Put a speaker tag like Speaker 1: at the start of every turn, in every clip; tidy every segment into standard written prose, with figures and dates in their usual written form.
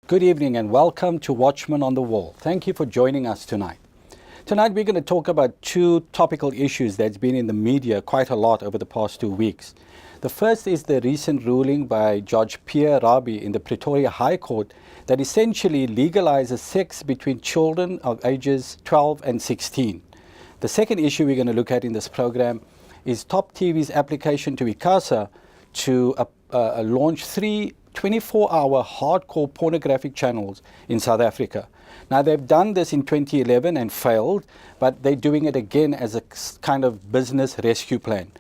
Speaker 1: Good evening and welcome to Watchmen on the Wall. Thank you for joining us tonight. Tonight we're going to talk about two topical issues that's been in the media quite a lot over the past 2 weeks. The first is the recent ruling by Judge Pierre Rabhi in the Pretoria High Court that essentially legalizes sex between children of ages 12 and 16. The second issue we're going to look at in this program is Top TV's application to ICASA to launch 3 24-hour hardcore pornographic channels in South Africa. Now, they've done this in 2011 and failed, but they're doing it again as a kind of business rescue plan.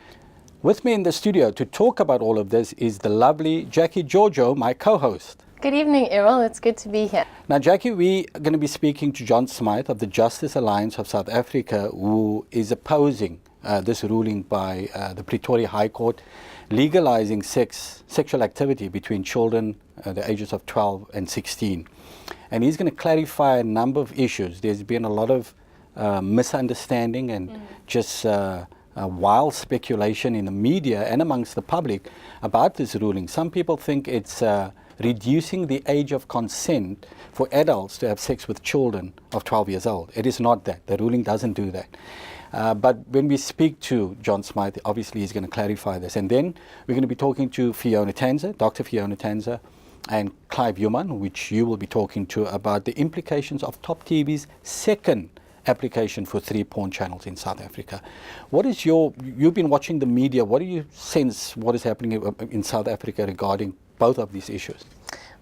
Speaker 1: With me in the studio to talk about all of this is the lovely Jackie Giorgio, my co-host.
Speaker 2: Good evening, Errol. It's good to be here.
Speaker 1: Now, Jackie, we are going to be speaking to John Smythe of the Justice Alliance of South Africa, who is opposing this ruling by the Pretoria High Court, legalizing sexual activity between children the ages of 12 and 16. And he's going to clarify a number of issues. There's been a lot of misunderstanding and just wild speculation in the media and amongst the public about this ruling. Some people think it's reducing the age of consent for adults to have sex with children of 12 years old. It is not that. The ruling doesn't do that. But when we speak to John Smythe, obviously he's going to clarify this. And then we're going to be talking to Fiona Tanzer, Dr. Fiona Tanzer, and Clive Human, which you will be talking to about the implications of Top TV's second application for 3 porn channels in South Africa. What is you've been watching the media, what do you sense what is happening in South Africa regarding both of these issues?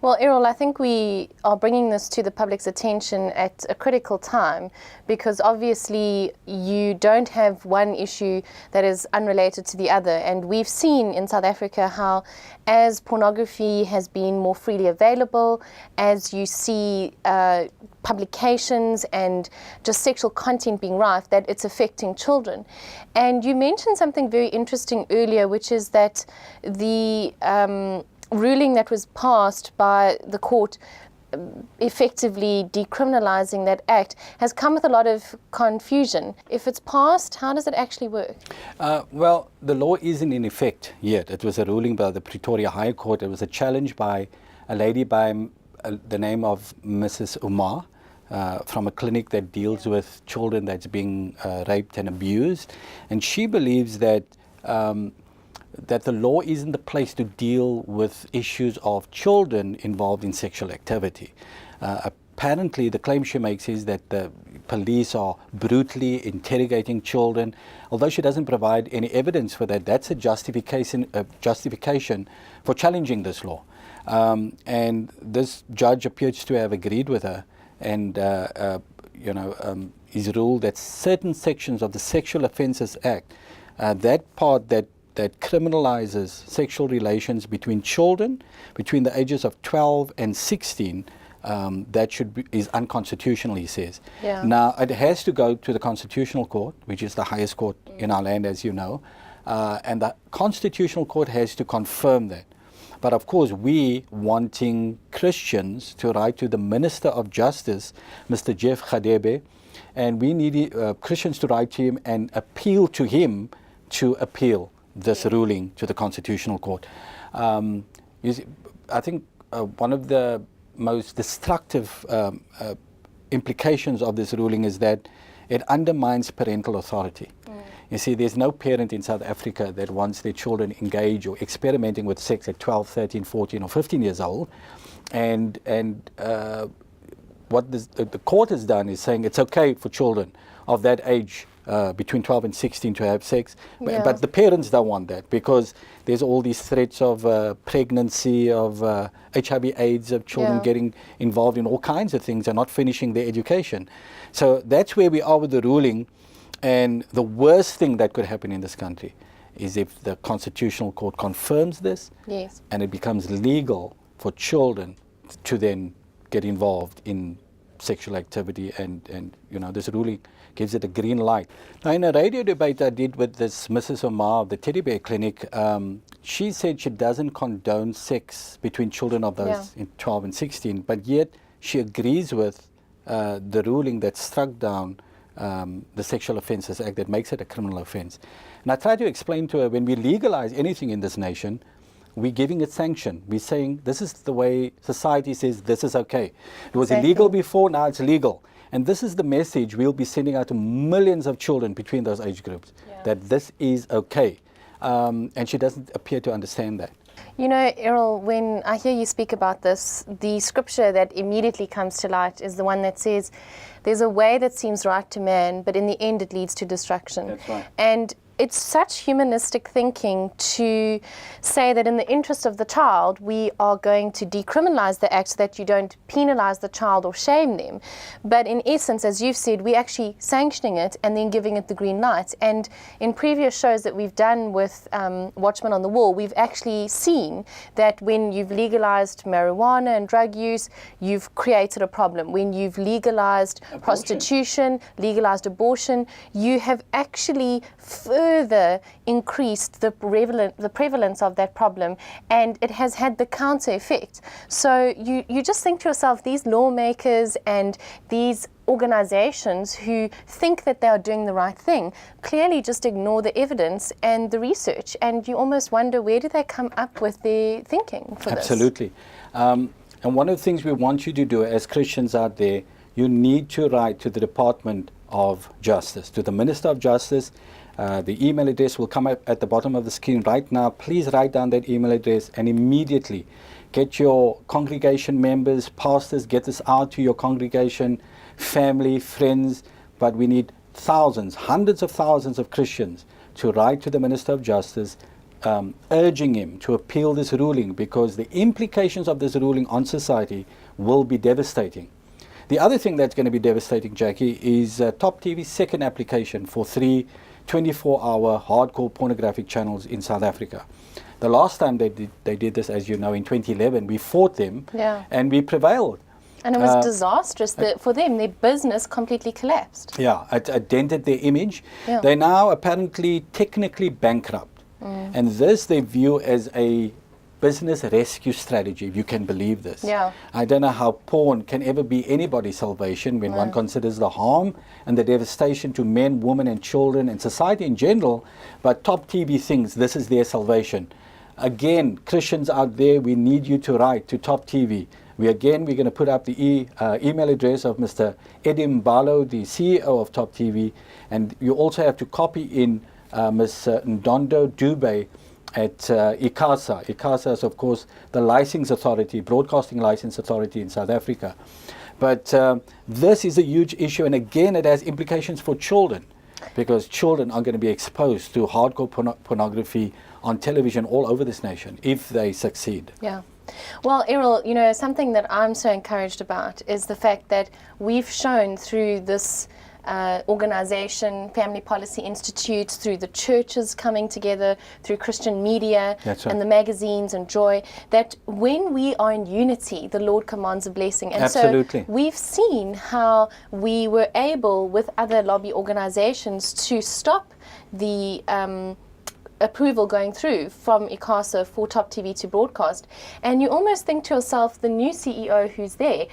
Speaker 2: Well, Errol, I think we are bringing this to the public's attention at a critical time because obviously you don't have one issue that is unrelated to the other. And we've seen in South Africa how as pornography has been more freely available, as you see publications and just sexual content being rife, that it's affecting children. And you mentioned something very interesting earlier, which is that the ruling that was passed by the court effectively decriminalizing that act has come with a lot of confusion. If it's passed, how does it actually work?
Speaker 1: Well, the law isn't in effect yet. It was a ruling by the Pretoria High Court. It was a challenge by a lady by the name of Mrs. Umar from a clinic that deals with children that's being raped and abused. And she believes that that the law isn't the place to deal with issues of children involved in sexual activity. Apparently, the claim she makes is that the police are brutally interrogating children. Although she doesn't provide any evidence for that, that's a justification for challenging this law. And this judge appears to have agreed with her and is ruled that certain sections of the Sexual Offences Act, that part that criminalizes sexual relations between children between the ages of 12 and 16, is unconstitutional, he says.
Speaker 2: Yeah.
Speaker 1: Now, it has to go to the Constitutional Court, which is the highest court in our land, as you know, and the Constitutional Court has to confirm that. But of course, we wanting Christians to write to the Minister of Justice, Mr. Jeff Radebe, and we need Christians to write to him and appeal to him to appeal this ruling to the Constitutional Court. I think one of the most destructive implications of this ruling is that it undermines parental authority. You see, there's no parent in South Africa that wants their children engaged or experimenting with sex at 12, 13, 14 or 15 years old. And what the court has done is saying it's okay for children of that age between 12 and 16 to have sex, but the parents don't want that because there's all these threats of pregnancy, of HIV/AIDS, of children getting involved in all kinds of things and not finishing their education. So that's where we are with the ruling, and the worst thing that could happen in this country is if the Constitutional Court confirms this and it becomes legal for children to then get involved in sexual activity, and this ruling gives it a green light. Now, in a radio debate I did with this Mrs. Omar of the Teddy Bear Clinic, she said she doesn't condone sex between children of those in 12 and 16, but yet she agrees with the ruling that struck down the Sexual Offences Act that makes it a criminal offence. And I tried to explain to her, when we legalize anything in this nation, we're giving it sanction. We're saying this is the way society says this is okay. It was illegal before, now it's legal. And this is the message we'll be sending out to millions of children between those age groups, that this is okay. And she doesn't appear to understand that.
Speaker 2: You know, Errol, when I hear you speak about this, the scripture that immediately comes to light is the one that says, there's a way that seems right to man, but in the end it leads to destruction.
Speaker 1: That's right.
Speaker 2: And it's such humanistic thinking to say that in the interest of the child, we are going to decriminalize the act so that you don't penalize the child or shame them. But in essence, as you've said, we're actually sanctioning it and then giving it the green light. And in previous shows that we've done with Watchmen on the Wall, we've actually seen that when you've legalized marijuana and drug use, you've created a problem. When you've legalized prostitution, legalized abortion, you have actually further increased the prevalence of that problem, and it has had the counter effect. So you just think to yourself, these lawmakers and these organizations who think that they are doing the right thing clearly just ignore the evidence and the research, and you almost wonder, where do they come up with their thinking for this?
Speaker 1: Absolutely. And one of the things we want you to do as Christians out there, you need to write to the Department of Justice, to the Minister of Justice. The email address will come up at the bottom of the screen right now. Please write down that email address and immediately get your congregation members, pastors, get this out to your congregation, family, friends. But we need thousands, hundreds of thousands of Christians to write to the Minister of Justice, urging him to appeal this ruling, because the implications of this ruling on society will be devastating. The other thing that's going to be devastating, Jackie, is Top TV's second application for 3 24-hour hardcore pornographic channels in South Africa. The last time they did this, as you know, in 2011, we fought them and we prevailed.
Speaker 2: And it was disastrous for them. Their business completely collapsed.
Speaker 1: Yeah, it dented their image. Yeah. They're now apparently technically bankrupt. And this they view as a business rescue strategy, if you can believe this.
Speaker 2: Yeah.
Speaker 1: I don't know how porn can ever be anybody's salvation when one considers the harm and the devastation to men, women and children and society in general, but Top TV thinks this is their salvation. Again, Christians out there, we need you to write to Top TV. We're going to put up the email address of Mr. Eddie Mbalo, the CEO of Top TV, and you also have to copy in Ms. Ndondo Dube at ICASA. ICASA is, of course, the licensing authority, broadcasting license authority in South Africa. But this is a huge issue, and again, it has implications for children, because children are going to be exposed to hardcore pornography on television all over this nation if they succeed.
Speaker 2: Yeah. Well, Errol, you know, something that I'm so encouraged about is the fact that we've shown through this organization, Family Policy Institute, through the churches coming together, through Christian media and the magazines and Joy, that when we are in unity, the Lord commands a blessing. And
Speaker 1: Absolutely.
Speaker 2: So we've seen how we were able, with other lobby organizations, to stop the approval going through from ICASA for Top TV to broadcast. And you almost think to yourself, the new CEO who's there,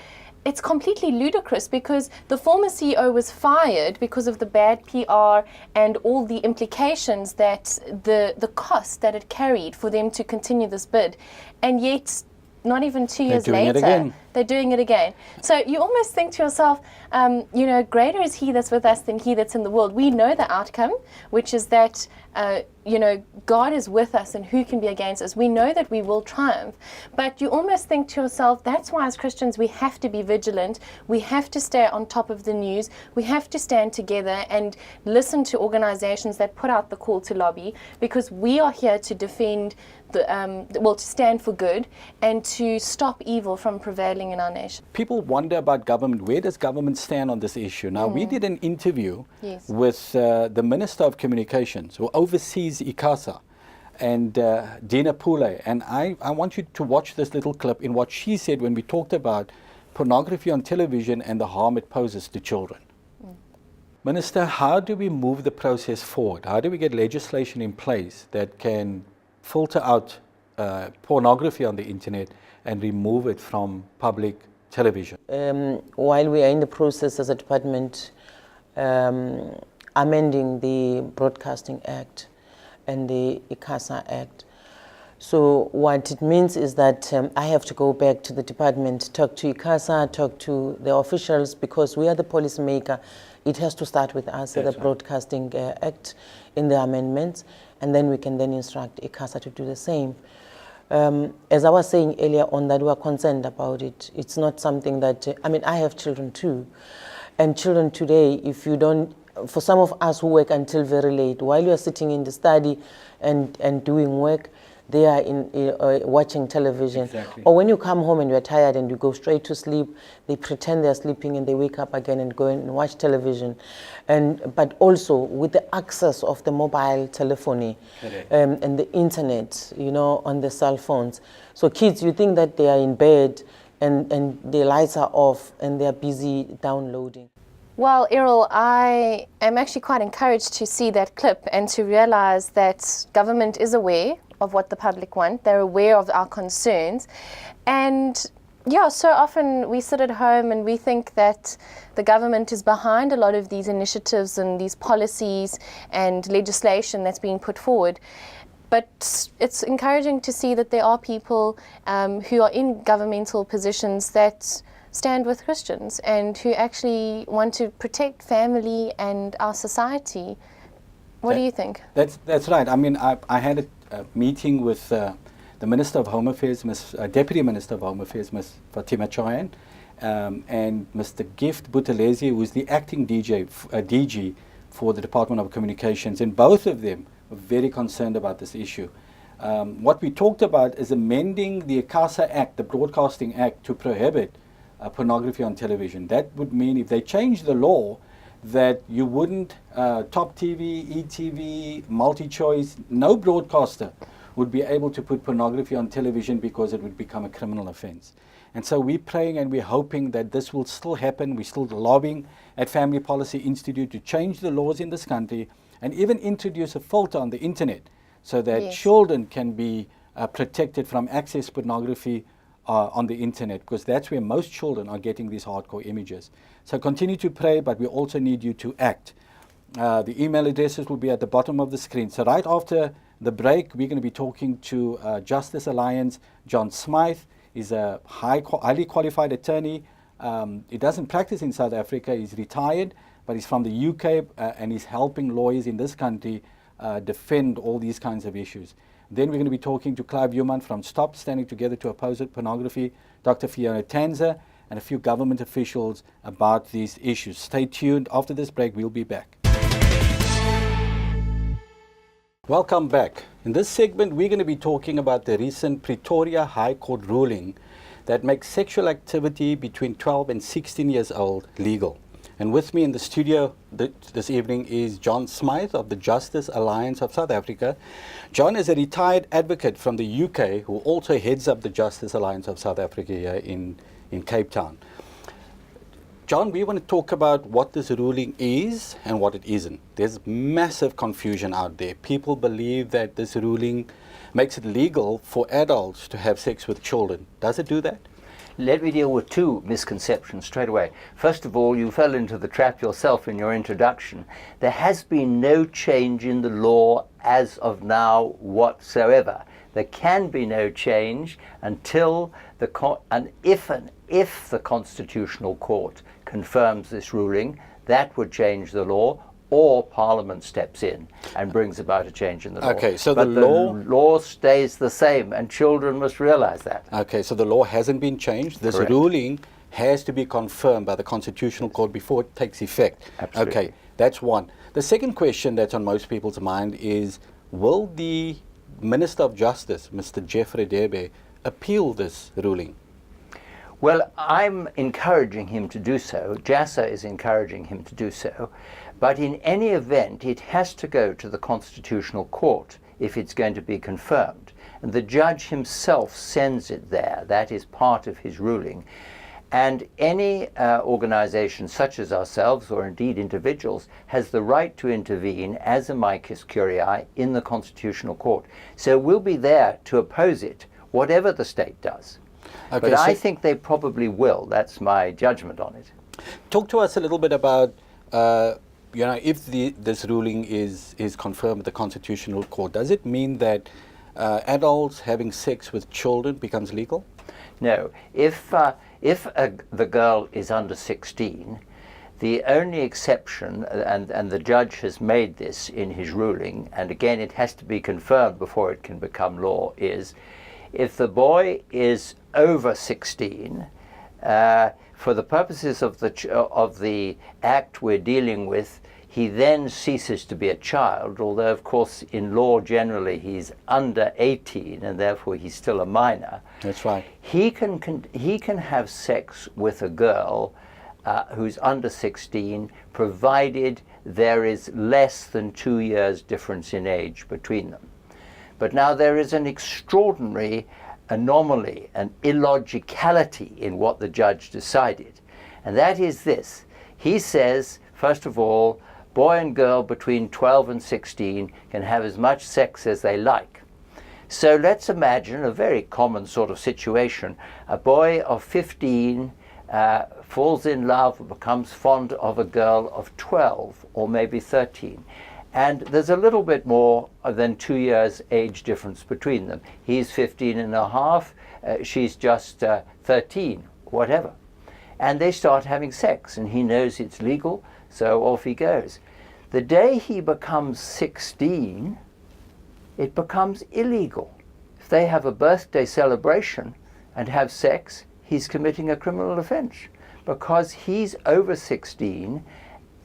Speaker 2: it's completely ludicrous, because the former CEO was fired because of the bad PR and all the implications that the cost that it carried for them to continue this bid. And yet, not even 2 years later, they're doing it again. So you almost think to yourself, you know, greater is he that's with us than he that's in the world. We know the outcome, which is that, you know, God is with us and who can be against us. We know that we will triumph. But you almost think to yourself, that's why as Christians we have to be vigilant. We have to stay on top of the news. We have to stand together and listen to organizations that put out the call to lobby, because we are here to defend to stand for good and to stop evil from prevailing in our nation.
Speaker 1: People wonder about government. Where does government stand on this issue? Now, we did an interview with the Minister of Communications, who oversees ICASA, and Dina Pule. And I want you to watch this little clip in what she said when we talked about pornography on television and the harm it poses to children. Minister, how do we move the process forward? How do we get legislation in place that can filter out pornography on the internet and remove it from public television?
Speaker 3: While we are in the process as a department amending the Broadcasting Act and the ICASA Act, so what it means is that I have to go back to the department, talk to ICASA, talk to the officials, because we are the policymaker. It has to start with us, the Broadcasting Act, in the amendments, and then we can then instruct ICASA to do the same. As I was saying earlier on, that we are concerned about it. It's not something that, I have children too. And children today, if you don't, for some of us who work until very late, while you are sitting in the study and doing work, they are watching television.
Speaker 1: Exactly.
Speaker 3: Or when you come home and you're tired and you go straight to sleep, they pretend they're sleeping and they wake up again and go and watch television. But also with the access of the mobile telephony and the internet, on the cell phones. So kids, you think that they are in bed and the lights are off and they're busy downloading.
Speaker 2: Well, Errol, I am actually quite encouraged to see that clip and to realize that government is aware of what the public want. They're aware of our concerns. And yeah, so often we sit at home and we think that the government is behind a lot of these initiatives and these policies and legislation that's being put forward. But it's encouraging to see that there are people who are in governmental positions that stand with Christians and who actually want to protect family and our society. What do you think?
Speaker 1: That's right. I had a meeting with the Minister of Home Affairs, Deputy Minister of Home Affairs, Ms. Fatima Choyan, and Mr. Gift Buthelezi, who is the acting DG for the Department of Communications, and both of them were very concerned about this issue. What we talked about is amending the ICASA Act, the Broadcasting Act, to prohibit pornography on television. That would mean if they change the law, that you wouldn't, Top TV, ETV, MultiChoice, no broadcaster would be able to put pornography on television because it would become a criminal offense. And so we're praying and we're hoping that this will still happen. We're still lobbying at Family Policy Institute to change the laws in this country and even introduce a filter on the internet so that children can be protected from access pornography on the internet, because that's where most children are getting these hardcore images. So continue to pray, but we also need you to act. The email addresses will be at the bottom of the screen. So right after the break, we're going to be talking to Justice Alliance, John Smythe. He's a highly qualified attorney. He doesn't practice in South Africa. He's retired, but he's from the UK and he's helping lawyers in this country defend all these kinds of issues. Then we're going to be talking to Clive Human from Stop Standing Together to Oppose Pornography, Dr. Fiona Tanzer, and a few government officials about these issues. Stay tuned. After this break, we'll be back. Welcome back. In this segment, we're going to be talking about the recent Pretoria High Court ruling that makes sexual activity between 12 and 16 years old legal. And with me in the studio this evening is John Smythe of the Justice Alliance of South Africa. John is a retired advocate from the UK who also heads up the Justice Alliance of South Africa here in Cape Town. John, we want to talk about what this ruling is and what it isn't. There's massive confusion out there. People believe that this ruling makes it legal for adults to have sex with children. Does it do that?
Speaker 4: Let me deal with two misconceptions straight away. First of all, you fell into the trap yourself in your introduction. There has been no change in the law as of now whatsoever. There can be no change until if the Constitutional Court confirms this ruling, that would change the law, or Parliament steps in and brings about a change in the law.
Speaker 1: Okay, so
Speaker 4: but the law stays the same, and children must realize that.
Speaker 1: Okay, so the law hasn't been changed. This ruling has to be confirmed by the Constitutional Court before it takes effect.
Speaker 4: Absolutely.
Speaker 1: Okay, that's one. The second question that's on most people's mind is, will the Minister of Justice, Mr. Jeffrey Debe, appeal this ruling?
Speaker 4: Well, I'm encouraging him to do so. JASA is encouraging him to do so. But in any event, it has to go to the Constitutional Court if it's going to be confirmed. And the judge himself sends it there. That is part of his ruling. And any organization such as ourselves, or indeed individuals, has the right to intervene as amicus curiae in the Constitutional Court. So we'll be there to oppose it, whatever the state does.
Speaker 1: Okay,
Speaker 4: but
Speaker 1: so
Speaker 4: I think they probably will. That's my judgment on it.
Speaker 1: talk to us a little bit about, if this ruling is confirmed at the Constitutional Court. Does it mean that adults having sex with children becomes legal?
Speaker 4: No. If the girl is under 16, the only exception, and the judge has made this in his ruling, and again it has to be confirmed before it can become law, is if the boy is over 16, for the purposes of the act we're dealing with, he then ceases to be a child, although of course in law generally he's under 18 and therefore he's still a minor.
Speaker 1: That's right.
Speaker 4: He can have sex with a girl who's under 16, provided there is less than 2 years difference in age between them. But now there is an extraordinary anomaly, an illogicality in what the judge decided, and that is this. He says, first of all, boy and girl between 12 and 16 can have as much sex as they like. So let's imagine a very common sort of situation. A boy of 15 falls in love or becomes fond of a girl of 12 or maybe 13. And there's a little bit more than 2 years age difference between them. He's 15 and a half, she's just 13, whatever. And they start having sex, and he knows it's legal, so off he goes. The day he becomes 16, it becomes illegal. If they have a birthday celebration and have sex, he's committing a criminal offense because he's over 16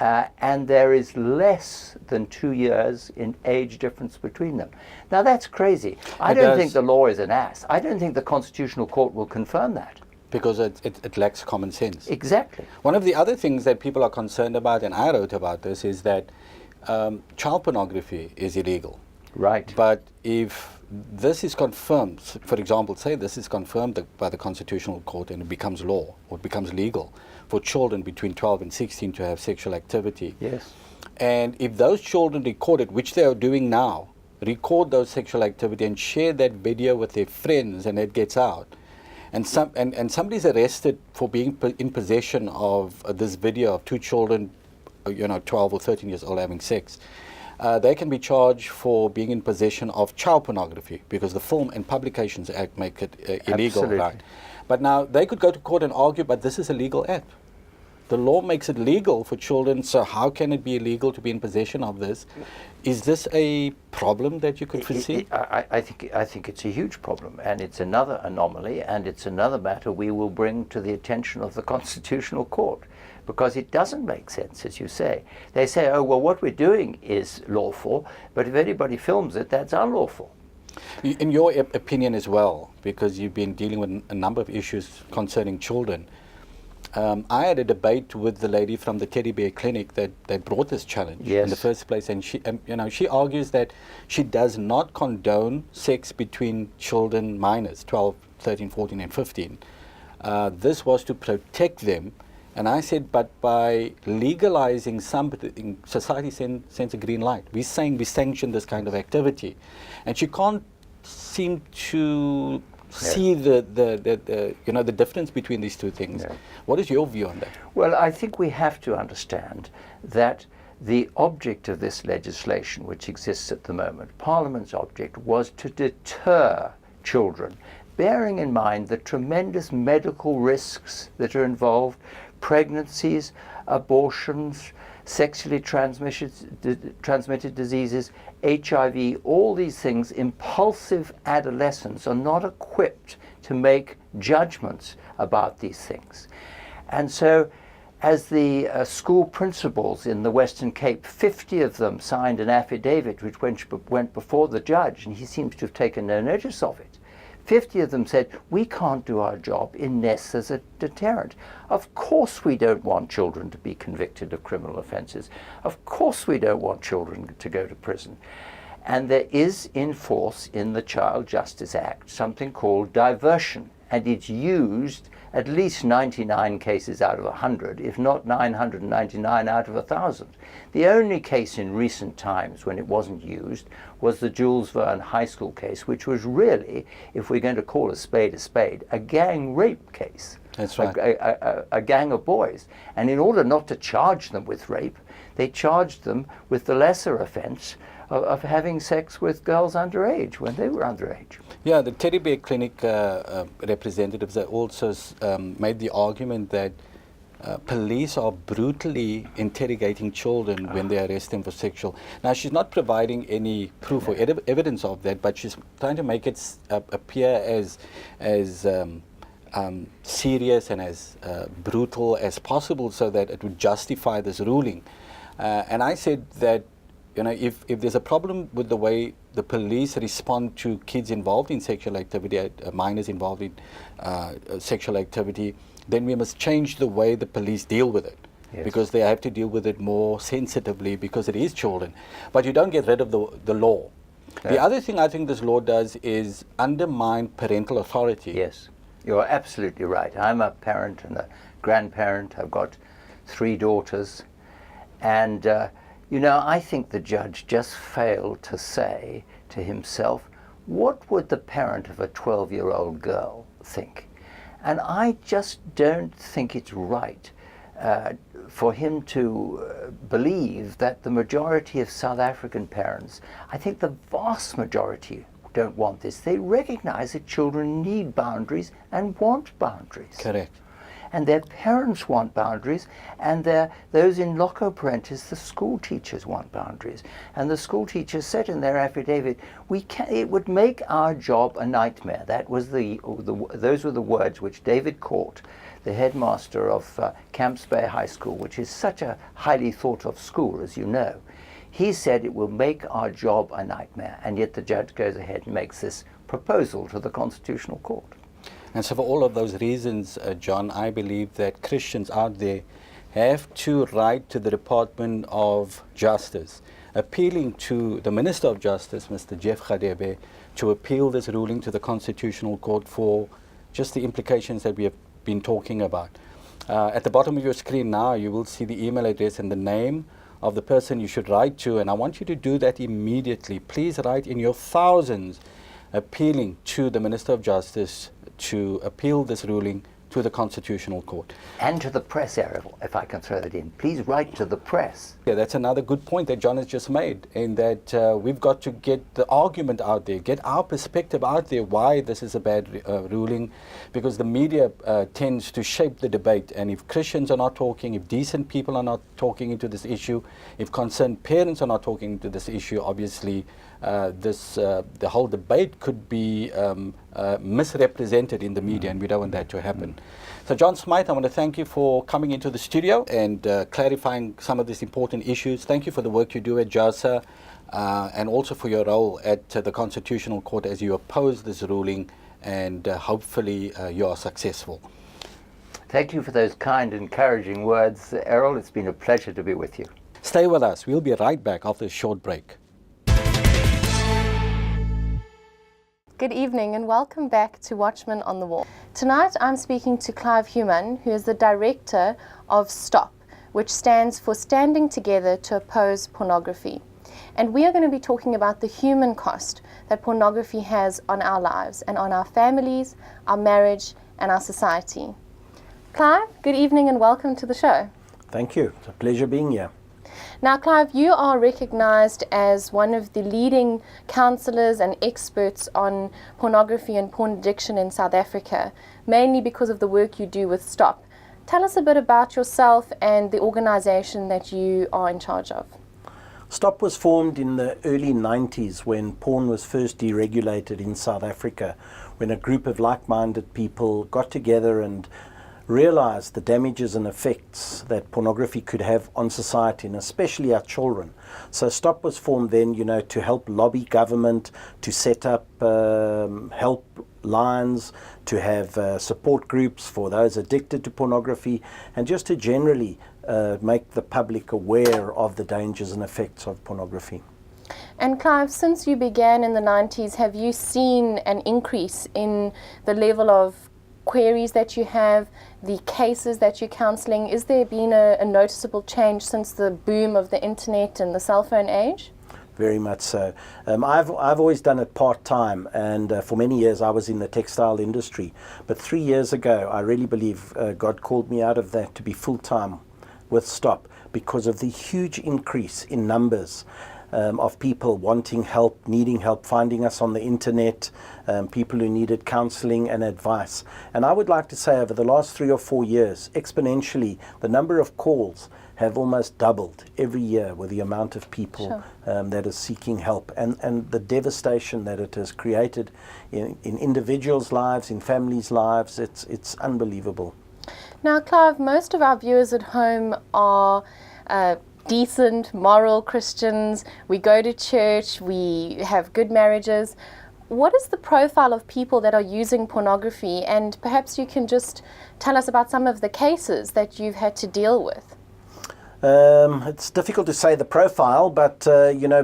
Speaker 4: and there is less than 2 years in age difference between them. Now that's crazy. I don't think the law is an ass. I don't think the Constitutional Court will confirm that.
Speaker 1: Because it lacks common sense.
Speaker 4: Exactly.
Speaker 1: One of the other things that people are concerned about, and I wrote about this, is that child pornography is illegal.
Speaker 4: Right.
Speaker 1: But if this is confirmed, for example, say this is confirmed by the Constitutional Court and it becomes law, or it becomes legal for children between 12 and 16 to have sexual activity.
Speaker 4: Yes.
Speaker 1: And if those children record it, which they are doing now, record those sexual activity and share that video with their friends, and it gets out, and somebody's arrested for being in possession of this video of two children, 12 or 13 years old having sex, they can be charged for being in possession of child pornography, because the Film and Publications Act make it illegal.
Speaker 4: Absolutely.
Speaker 1: Right? But now they could go to court and argue, but this is a legal act. The law makes it legal for children, so how can it be illegal to be in possession of this? Is this a problem that you could foresee?
Speaker 4: I think it's a huge problem, and it's another anomaly, and it's another matter we will bring to the attention of the Constitutional Court, because it doesn't make sense, as you say. They say, oh, well, what we're doing is lawful, but if anybody films it, that's unlawful.
Speaker 1: In your opinion as well, because you've been dealing with a number of issues concerning children, I had a debate with the lady from the Teddy Bear Clinic that brought this challenge in the first place, and she argues that she does not condone sex between children minors, 12, 13, 14, and 15. This was to protect them, and I said, but by legalizing something, society sends a green light. We're saying we sanction this kind of activity, and she can't seem to see the difference between these two things. Yeah. What is your view on that?
Speaker 4: Well, I think we have to understand that the object of this legislation, which exists at the moment, Parliament's object, was to deter children, bearing in mind the tremendous medical risks that are involved, pregnancies, abortions, sexually transmitted diseases, HIV, all these things. Impulsive adolescents are not equipped to make judgments about these things. And so as the school principals in the Western Cape, 50 of them signed an affidavit which went before the judge, and he seems to have taken no notice of it. 50 of them said, we can't do our job unless there's a deterrent. Of course we don't want children to be convicted of criminal offences. Of course we don't want children to go to prison. And there is in force in the Child Justice Act something called diversion. and it's used at least 99 cases out of 100, if not 999 out of 1,000. The only case in recent times when it wasn't used was the Jules Verne High School case, which was really, if we're going to call a spade, a gang rape case.
Speaker 1: That's right.
Speaker 4: A gang of boys. And in order not to charge them with rape, they charged them with the lesser offense of having sex with girls underage when they were underage.
Speaker 1: Yeah, the Teddy Bear Clinic representatives also made the argument that police are brutally interrogating children when they arrest them for sexual. Now, she's not providing any proof or evidence of that, but she's trying to make it appear as serious and as brutal as possible so that it would justify this ruling. And I said that, you know, if there's a problem with the way the police respond to kids involved in sexual activity, minors involved in sexual activity, then we must change the way the police deal with it. Yes. Because they have to deal with it more sensitively because it is children. But you don't get rid of the law. Yeah. The other thing I think this law does is undermine parental authority.
Speaker 4: Yes, you're absolutely right. I'm a parent and a grandparent. I've got 3 daughters. And you know, I think the judge just failed to say to himself, what would the parent of a 12-year-old girl think? And I just don't think it's right for him to believe that the majority of South African parents, I think the vast majority, don't want this. They recognize that children need boundaries and want boundaries.
Speaker 1: Correct.
Speaker 4: And their parents want boundaries, and those in loco parentis, the school teachers want boundaries. And the school teachers said in their affidavit, it would make our job a nightmare. That was those were the words which David Court, the headmaster of Camps Bay High School, which is such a highly thought of school, as you know. He said it will make our job a nightmare, and yet the judge goes ahead and makes this proposal to the Constitutional Court.
Speaker 1: And so for all of those reasons, John, I believe that Christians out there have to write to the Department of Justice, appealing to the Minister of Justice, Mr. Jeff Radebe, to appeal this ruling to the Constitutional Court for just the implications that we have been talking about. At the bottom of your screen now, you will see the email address and the name of the person you should write to, and I want you to do that immediately. Please write in your thousands appealing to the Minister of Justice to appeal this ruling to the Constitutional Court.
Speaker 4: And to the press, Errol, if I can throw that in. Please write to the press.
Speaker 1: Yeah, that's another good point that John has just made, in that we've got to get the argument out there, get our perspective out there why this is a bad ruling, because the media tends to shape the debate, and if Christians are not talking, if decent people are not talking into this issue, if concerned parents are not talking into this issue, obviously the whole debate could be misrepresented in the media, and we don't want that to happen. So John Smythe, I want to thank you for coming into the studio and clarifying some of these important issues. Thank you for the work you do at JASA and also for your role at the Constitutional Court as you oppose this ruling, and hopefully you are successful.
Speaker 4: Thank you for those kind, encouraging words, Errol. It's been a pleasure to be with you.
Speaker 1: Stay with us. We'll be right back after a short break.
Speaker 2: Good evening and welcome back to Watchmen on the Wall. Tonight I'm speaking to Clive Human, who is the director of STOP, which stands for Standing Together to Oppose Pornography. And we are going to be talking about the human cost that pornography has on our lives and on our families, our marriage and our society. Clive, good evening and welcome to the show.
Speaker 5: Thank you. It's a pleasure being here.
Speaker 2: Now, Clive, you are recognized as one of the leading counselors and experts on pornography and porn addiction in South Africa, mainly because of the work you do with STOP. Tell us a bit about yourself and the organization that you are in charge of.
Speaker 5: STOP was formed in the early 90s when porn was first deregulated in South Africa, when a group of like-minded people got together and realized the damages and effects that pornography could have on society, and especially our children. So STOP was formed then, to help lobby government, to set up help lines, to have support groups for those addicted to pornography, and just to generally make the public aware of the dangers and effects of pornography.
Speaker 2: And Clive, since you began in the 90s, have you seen an increase in the level of queries that you have, the cases that you're counselling? Is there been a noticeable change since the boom of the internet and the cell phone age?
Speaker 5: Very much so. I've always done it part-time, and for many years I was in the textile industry. But 3 years ago, I really believe God called me out of that to be full-time with Stop, because of the huge increase in numbers of people wanting help, needing help, finding us on the internet, people who needed counseling and advice. And I would like to say over the last 3 or 4 years, exponentially, the number of calls have almost doubled every year with the amount of people that is seeking help, and the devastation that it has created in individuals' lives, in families' lives. It's unbelievable.
Speaker 2: Now, Clive, most of our viewers at home are decent, moral Christians. We go to church, we have good marriages. What is the profile of people that are using pornography? And perhaps you can just tell us about some of the cases that you've had to deal with.
Speaker 5: It's difficult to say the profile, but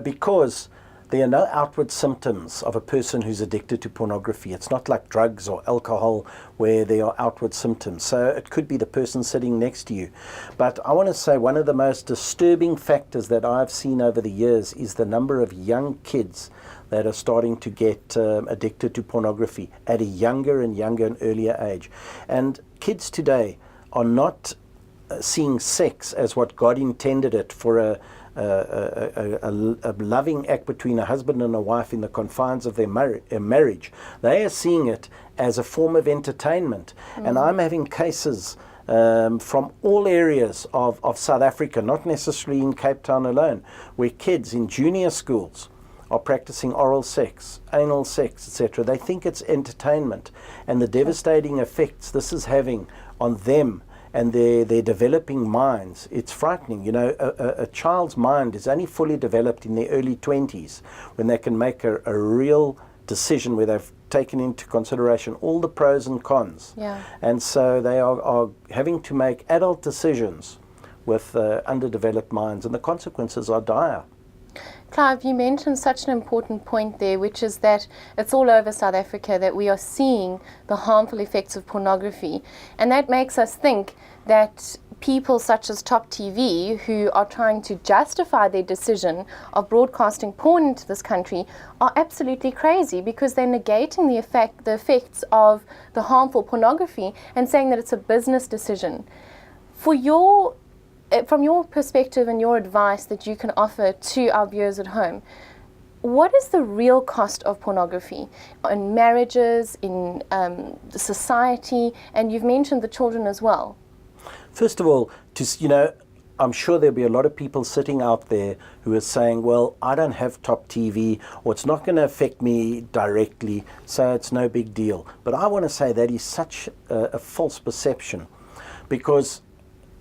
Speaker 5: because there are no outward symptoms of a person who's addicted to pornography. It's not like drugs or alcohol where there are outward symptoms. So it could be the person sitting next to you. But I want to say one of the most disturbing factors that I've seen over the years is the number of young kids that are starting to get addicted to pornography at a younger and earlier age. And kids today are not seeing sex as what God intended it, for a loving act between a husband and a wife in the confines of their marriage. They are seeing it as a form of entertainment. And I'm having cases from all areas of South Africa, not necessarily in Cape Town alone, where kids in junior schools are practicing oral sex, anal sex, etc. They think it's entertainment, and the devastating effects this is having on them and their developing minds. It's frightening. A child's mind is only fully developed in their early 20s, when they can make a real decision where they've taken into consideration all the pros and cons.
Speaker 2: Yeah.
Speaker 5: And so they are having to make adult decisions with underdeveloped minds, and the consequences are dire.
Speaker 2: Clive, you mentioned such an important point there, which is that it's all over South Africa that we are seeing the harmful effects of pornography. And that makes us think that people such as Top TV, who are trying to justify their decision of broadcasting porn into this country, are absolutely crazy, because they're negating the effects of the harmful pornography and saying that it's a business decision. From your perspective and your advice that you can offer to our viewers at home, what is the real cost of pornography in marriages, in society, and you've mentioned the children as well?
Speaker 5: First of all, I'm sure there'll be a lot of people sitting out there who are saying, well, I don't have Top TV, or it's not going to affect me directly, so it's no big deal. But I want to say that is such a false perception, because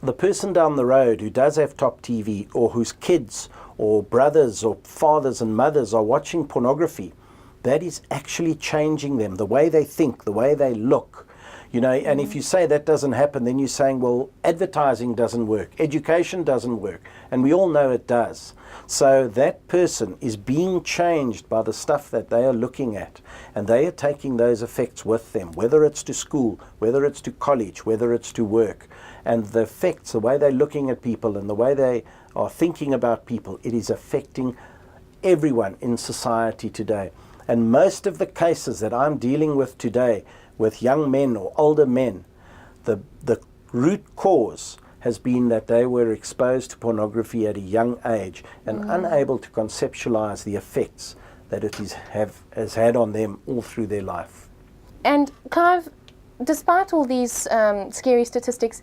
Speaker 5: the person down the road who does have Top TV, or whose kids or brothers or fathers and mothers are watching pornography, that is actually changing them, the way they think, the way they look. And if you say that doesn't happen, then you're saying, well, advertising doesn't work, education doesn't work, and we all know it does. So that person is being changed by the stuff that they are looking at, and they are taking those effects with them, whether it's to school, whether it's to college, whether it's to work. And the effects, the way they're looking at people and the way they are thinking about people, it is affecting everyone in society today. And most of the cases that I'm dealing with today with young men or older men, the root cause has been that they were exposed to pornography at a young age and unable to conceptualize the effects that it has had on them all through their life.
Speaker 2: And Clive, despite all these scary statistics,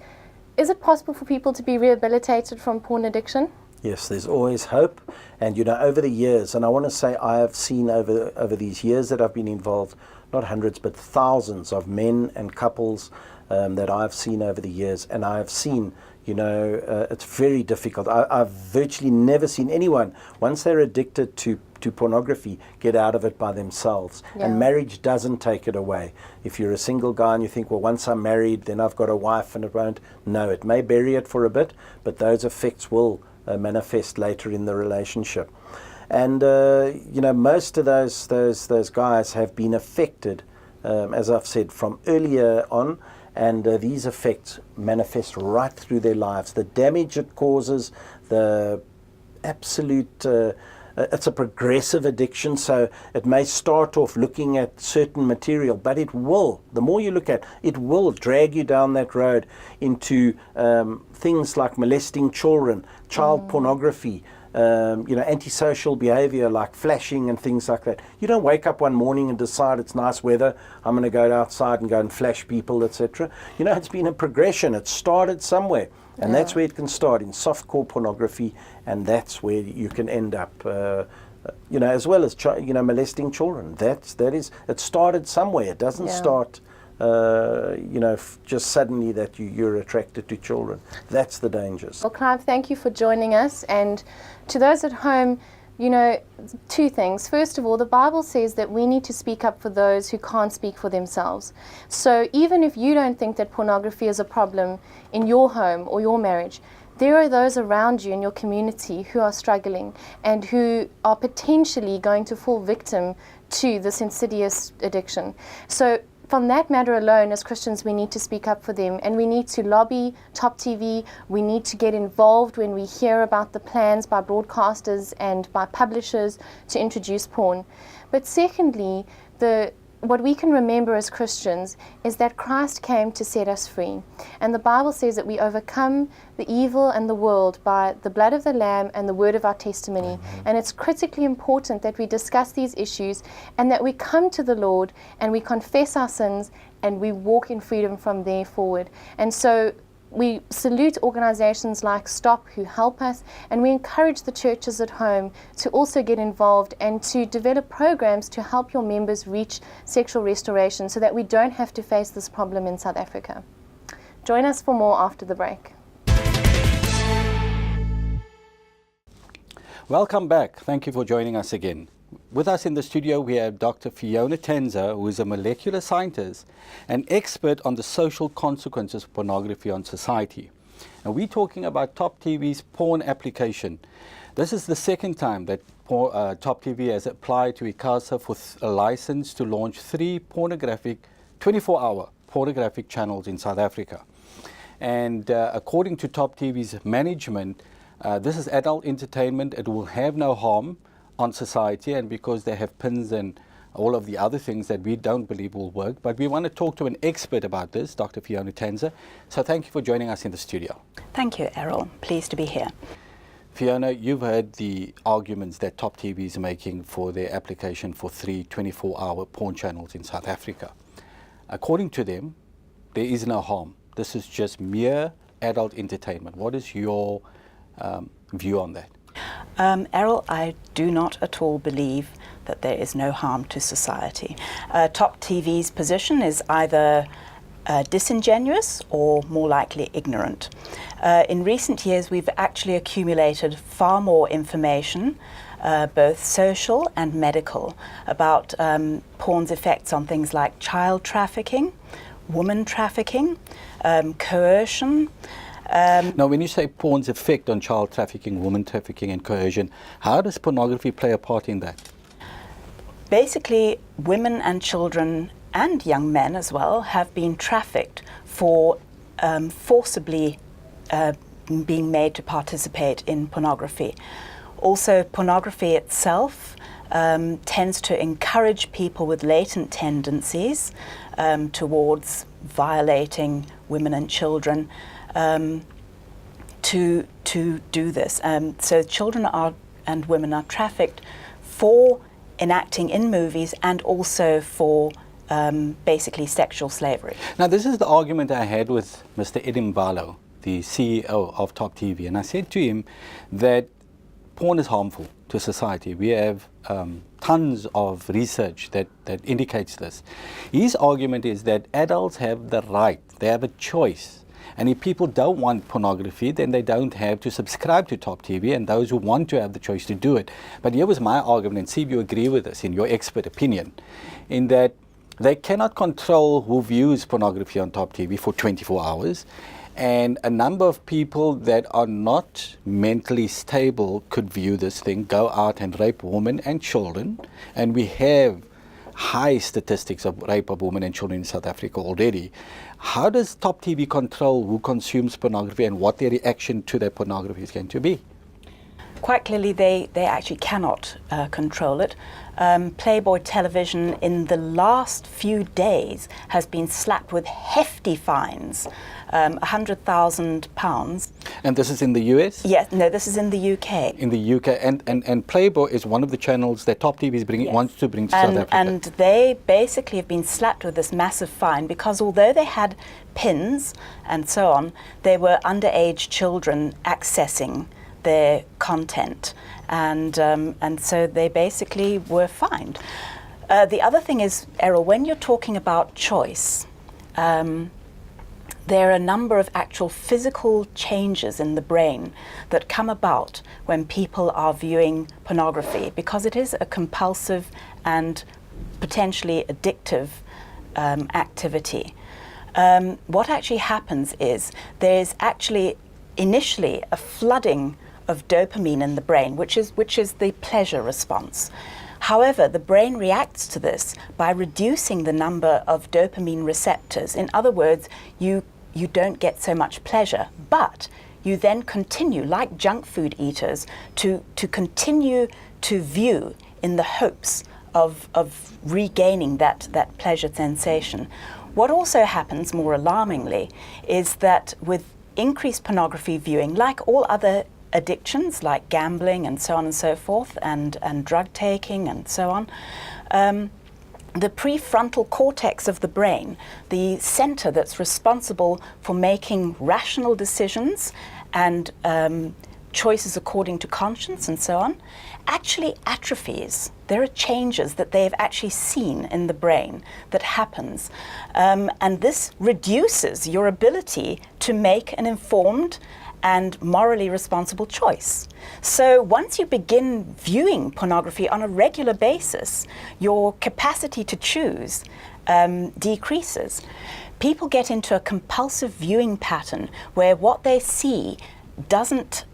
Speaker 2: is it possible for people to be rehabilitated from porn addiction?
Speaker 5: Yes, there's always hope. And over the years, and I want to say I have seen over these years that I've been involved, not hundreds but thousands of men and couples that I've seen over the years, and I have seen, it's very difficult. I've virtually never seen anyone, once they're addicted to pornography, get out of it by themselves.
Speaker 2: Yeah.
Speaker 5: And marriage doesn't take it away. If you're a single guy and you think, well, once I'm married, then I've got a wife and it won't. No, it may bury it for a bit, but those effects will manifest later in the relationship. And most of those guys have been affected as I've said, from earlier on, and these effects manifest right through their lives. The damage it causes, the absolute, it's a progressive addiction, so it may start off looking at certain material, but it will, the more you look at, it will drag you down that road into things like molesting children, child pornography, antisocial behavior like flashing and things like that. You don't wake up one morning and decide it's nice weather, I'm going to go outside and go and flash people, etc. It's been a progression. It started somewhere, and that's where it can start, in softcore pornography, and that's where you can end up, as well as molesting children. It started somewhere. It doesn't start just suddenly that you're attracted to children. That's the dangers.
Speaker 2: Well, Clive, thank you for joining us. And to those at home, two things. First of all, the Bible says that we need to speak up for those who can't speak for themselves. So even if you don't think that pornography is a problem in your home or your marriage, there are those around you in your community who are struggling and who are potentially going to fall victim to this insidious addiction. So from that matter alone, as Christians, we need to speak up for them, and we need to lobby Top TV. We need to get involved when we hear about the plans by broadcasters and by publishers to introduce porn. But secondly, what we can remember as Christians is that Christ came to set us free. And the Bible says that we overcome the evil and the world by the blood of the Lamb and the word of our testimony. Amen. And it's critically important that we discuss these issues and that we come to the Lord and we confess our sins and we walk in freedom from there forward. And so we salute organizations like STOP who help us, and we encourage the churches at home to also get involved and to develop programs to help your members reach sexual restoration so that we don't have to face this problem in South Africa. Join us for more after the break.
Speaker 1: Welcome back. Thank you for joining us again. With us in the studio, we have Dr. Fiona Tenzer, who is a molecular scientist and expert on the social consequences of pornography on society. And we're talking about Top TV's porn application. This is the second time that Top TV has applied to ICASA for a license to launch 3 pornographic, 24-hour pornographic channels in South Africa. And according to Top TV's management, this is adult entertainment. It will have no harm on society, and because they have pins and all of the other things that we don't believe will work. But we want to talk to an expert about this, Dr. Fiona Tenzer. So thank you for joining us in the studio.
Speaker 6: Thank you, Errol. Pleased to be here.
Speaker 1: Fiona, you've heard the arguments that Top TV is making for their application for 3 24-hour porn channels in South Africa. According to them, there is no harm. This is just mere adult entertainment. What is your view on that?
Speaker 6: Errol, I do not at all believe that there is no harm to society. Top TV's position is either disingenuous or more likely ignorant. In recent years, we've actually accumulated far more information, both social and medical, about porn's effects on things like child trafficking, woman trafficking, coercion.
Speaker 1: Now, when you say porn's effect on child trafficking, woman trafficking and coercion, how does pornography play a part in that?
Speaker 6: Basically, women and children and young men as well have been trafficked for forcibly being made to participate in pornography. Also, pornography itself tends to encourage people with latent tendencies towards violating women and children to do this. So children and women are trafficked for enacting in movies and also for basically sexual slavery.
Speaker 1: Now, this is the argument I had with Mr. Edimbalo, the CEO of Top TV, and I said to him that porn is harmful to society. We have tons of research that indicates this. His argument is that adults have the right, they have a choice. And if people don't want pornography, then they don't have to subscribe to Top TV, and those who want to have the choice to do it. But here was my argument, and see if you agree with this in your expert opinion, in that they cannot control who views pornography on Top TV for 24 hours. And a number of people that are not mentally stable could view this thing, go out and rape women and children. And we have high statistics of rape of women and children in South Africa already. How does Top TV control who consumes pornography and what their reaction to that pornography is going to be?
Speaker 6: Quite clearly, they actually cannot control it. Playboy Television in the last few days has been slapped with hefty fines, £100,000.
Speaker 1: And this is in the US?
Speaker 6: Yes, no, this is in the UK.
Speaker 1: In the UK, and Playboy is one of the channels that Top TV is
Speaker 6: Yes.
Speaker 1: wants to bring to South Africa.
Speaker 6: And they basically have been slapped with this massive fine because although they had pins and so on, they were underage children accessing their content, and so they basically were fined. The other thing is, Errol, when you're talking about choice, there are a number of actual physical changes in the brain that come about when people are viewing pornography, because it is a compulsive and potentially addictive activity. What actually happens is there's actually initially a flooding of dopamine in the brain, which is the pleasure response. However, the brain reacts to this by reducing the number of dopamine receptors. In other words, you don't get so much pleasure, but you then continue, like junk food eaters, to continue to view in the hopes of regaining that pleasure sensation. What also happens, more alarmingly, is that with increased pornography viewing, like all other addictions like gambling and so on and so forth, and drug taking and so on, the prefrontal cortex of the brain, the center that's responsible for making rational decisions and choices according to conscience and so on, actually atrophies. There are changes that they've actually seen in the brain that happens, and this reduces your ability to make an informed and morally responsible choice. So once you begin viewing pornography on a regular basis, your capacity to choose decreases. People get into a compulsive viewing pattern where what they see doesn't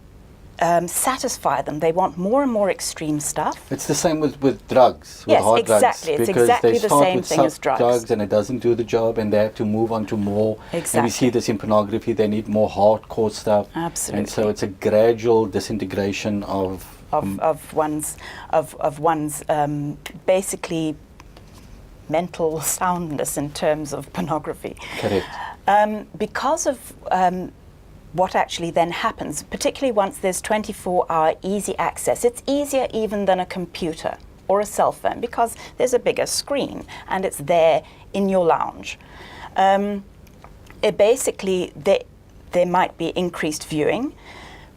Speaker 6: satisfy them. They want more and more extreme stuff.
Speaker 1: It's the same with drugs, with
Speaker 6: Yes,
Speaker 1: hard
Speaker 6: exactly.
Speaker 1: drugs.
Speaker 6: It's
Speaker 1: Because
Speaker 6: exactly
Speaker 1: they
Speaker 6: the
Speaker 1: start
Speaker 6: same
Speaker 1: with
Speaker 6: thing
Speaker 1: some
Speaker 6: as drugs.
Speaker 1: and it doesn't do the job, and they have to move on to more. And we
Speaker 6: Exactly.
Speaker 1: see this in pornography. They need more hardcore stuff.
Speaker 6: Absolutely.
Speaker 1: And so it's a gradual disintegration of
Speaker 6: one's basically mental soundness in terms of pornography.
Speaker 1: Correct.
Speaker 6: Because of what actually then happens, particularly once there's 24-hour easy access, it's easier even than a computer or a cell phone because there's a bigger screen and it's there in your lounge. There might be increased viewing,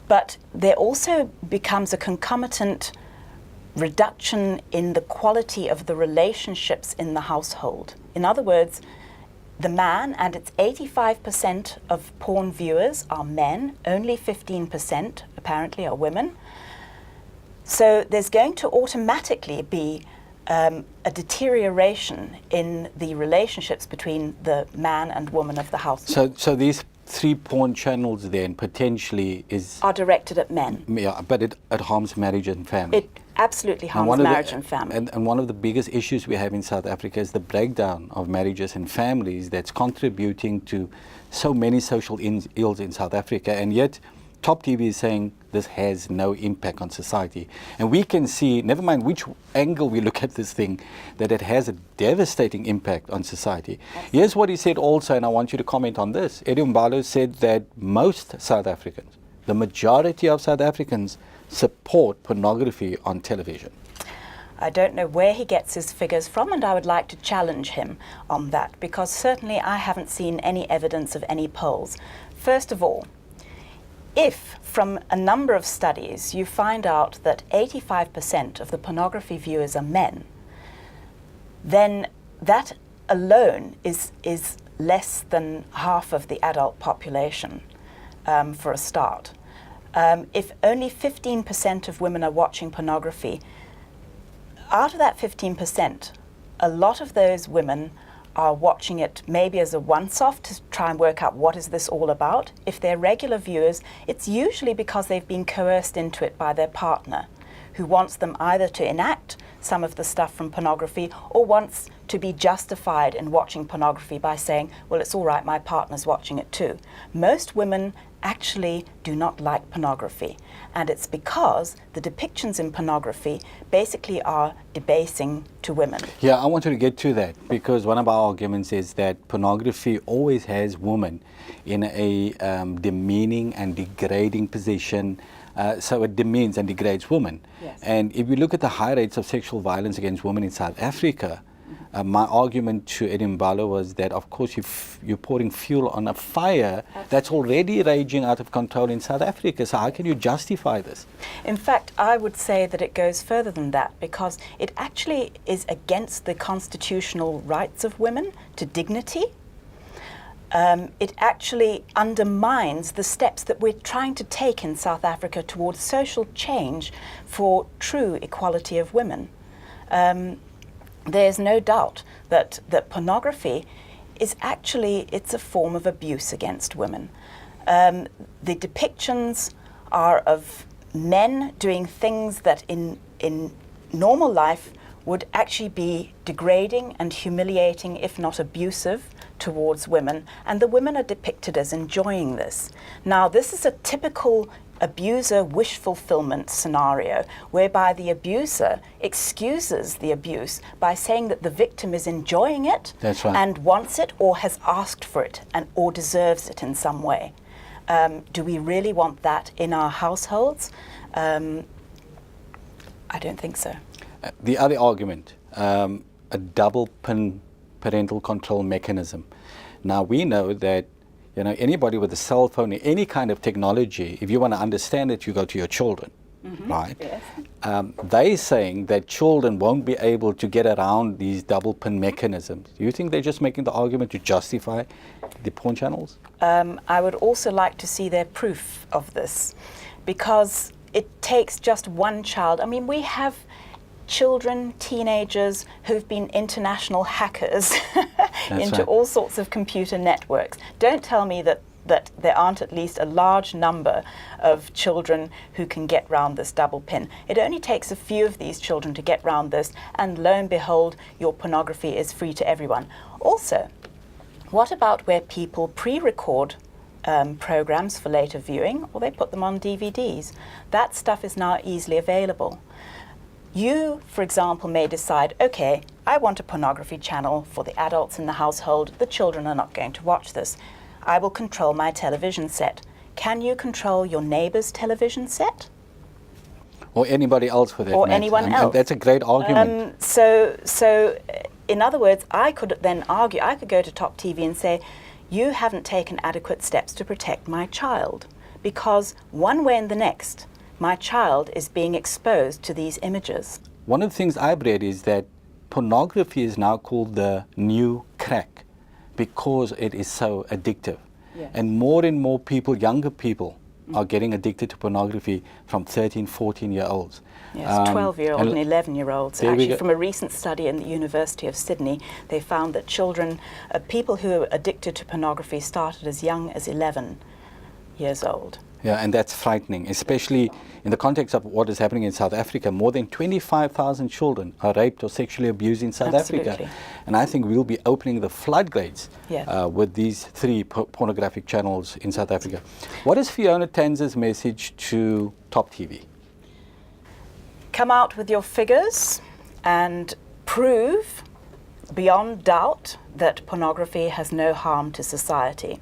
Speaker 6: but there also becomes a concomitant reduction in the quality of the relationships in the household. In other words, the man, and it's 85% of porn viewers are men, only 15% apparently are women. So there's going to automatically be a deterioration in the relationships between the man and woman of the household.
Speaker 1: So these 3 porn channels then potentially
Speaker 6: are directed at men.
Speaker 1: Yeah, but it harms marriage and family.
Speaker 6: It absolutely harms marriage and family.
Speaker 1: And one of the biggest issues we have in South Africa is the breakdown of marriages and families that's contributing to so many social ills in South Africa. And yet, Top TV is saying this has no impact on society. And we can see, never mind which angle we look at this thing, that it has a devastating impact on society. Absolutely. Here's what he said also, and I want you to comment on this. Errol said that most South Africans, the majority of South Africans, support pornography on television.
Speaker 6: I don't know where he gets his figures from, and I would like to challenge him on that, because certainly I haven't seen any evidence of any polls. First of all, if from a number of studies you find out that 85% of the pornography viewers are men, then that alone is less than half of the adult population for a start. If only 15% of women are watching pornography, out of that 15%, a lot of those women are watching it maybe as a once-off to try and work out what is this all about. If they're regular viewers, it's usually because they've been coerced into it by their partner, who wants them either to enact some of the stuff from pornography or wants to be justified in watching pornography by saying, well, it's all right, my partner's watching it too. Most women actually do not like pornography, and it's because the depictions in pornography basically are debasing to women.
Speaker 1: Yeah, I wanted to get to that because one of our arguments is that pornography always has women in a demeaning and degrading position. So it demeans and degrades women.
Speaker 6: Yes.
Speaker 1: And if you look at the high rates of sexual violence against women in South Africa, my argument to Edimbalo was that, of course, you're pouring fuel on a fire that's already raging out of control in South Africa. So how can you justify this?
Speaker 6: In fact, I would say that it goes further than that because it actually is against the constitutional rights of women to dignity. It actually undermines the steps that we're trying to take in South Africa towards social change for true equality of women. There's no doubt that pornography is actually, it's a form of abuse against women. The depictions are of men doing things that in normal life would actually be degrading and humiliating, if not abusive, towards women, and the women are depicted as enjoying this. Now, this is a typical abuser wish fulfillment scenario whereby the abuser excuses the abuse by saying that the victim is enjoying it.
Speaker 1: That's right.
Speaker 6: And wants it or has asked for it and or deserves it in some way. Do we really want that in our households? I don't think so.
Speaker 1: The other argument, a double pin parental control mechanism. Now we know that anybody with a cell phone, any kind of technology, if you want to understand it, you go to your children, right?
Speaker 6: Yes.
Speaker 1: They're saying that children won't be able to get around these double pin mechanisms. Do you think they're just making the argument to justify the porn channels?
Speaker 6: I would also like to see their proof of this because it takes just one child. I mean, we have children, teenagers who've been international hackers into
Speaker 1: right.
Speaker 6: all sorts of computer networks. Don't tell me that there aren't at least a large number of children who can get round this double pin. It only takes a few of these children to get round this, and lo and behold, your pornography is free to everyone. Also, what about where people pre-record programs for later viewing, or they put them on DVDs? That stuff is now easily available. You, for example, may decide, okay, I want a pornography channel for the adults in the household. The children are not going to watch this. I will control my television set. Can you control your neighbor's television set?
Speaker 1: Or anybody else for that
Speaker 6: Or
Speaker 1: matter.
Speaker 6: anyone
Speaker 1: And
Speaker 6: else.
Speaker 1: that's a great argument.
Speaker 6: So, in other words, I could then argue, I could go to Top TV and say, you haven't taken adequate steps to protect my child, because one way and the next, my child is being exposed to these images.
Speaker 1: One of the things I've read is that pornography is now called the new crack because it is so addictive.
Speaker 6: Yes.
Speaker 1: And more people, younger people, are getting addicted to pornography from 13, 14-year-olds.
Speaker 6: Yes, 12-year-old and 11-year-olds.
Speaker 1: There we
Speaker 6: Actually,
Speaker 1: go.
Speaker 6: from a recent study in the University of Sydney, they found that children, people who are addicted to pornography started as young as 11 years old.
Speaker 1: Yeah, and that's frightening, especially in the context of what is happening in South Africa. More than 25,000 children are raped or sexually abused in South
Speaker 6: Absolutely.
Speaker 1: Africa. And I think we'll be opening the floodgates
Speaker 6: Yes.
Speaker 1: with these three pornographic channels in South Africa. What is Fiona Tanzer's message to Top TV?
Speaker 6: Come out with your figures and prove beyond doubt that pornography has no harm to society.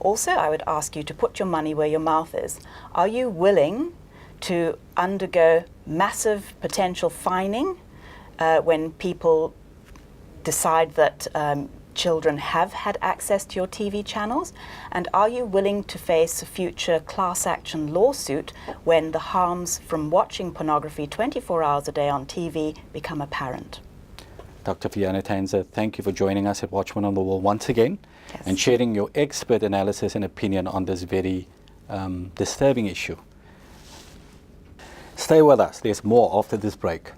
Speaker 6: Also, I would ask you to put your money where your mouth is. Are you willing to undergo massive potential fining when people decide that children have had access to your TV channels? And are you willing to face a future class action lawsuit when the harms from watching pornography 24 hours a day on TV become apparent?
Speaker 1: Dr. Fiona Tanzer, thank you for joining us at Watchmen on the Wall once again.
Speaker 6: Yes.
Speaker 1: And sharing your expert analysis and opinion on this very disturbing issue. Stay with us. There's more after this break.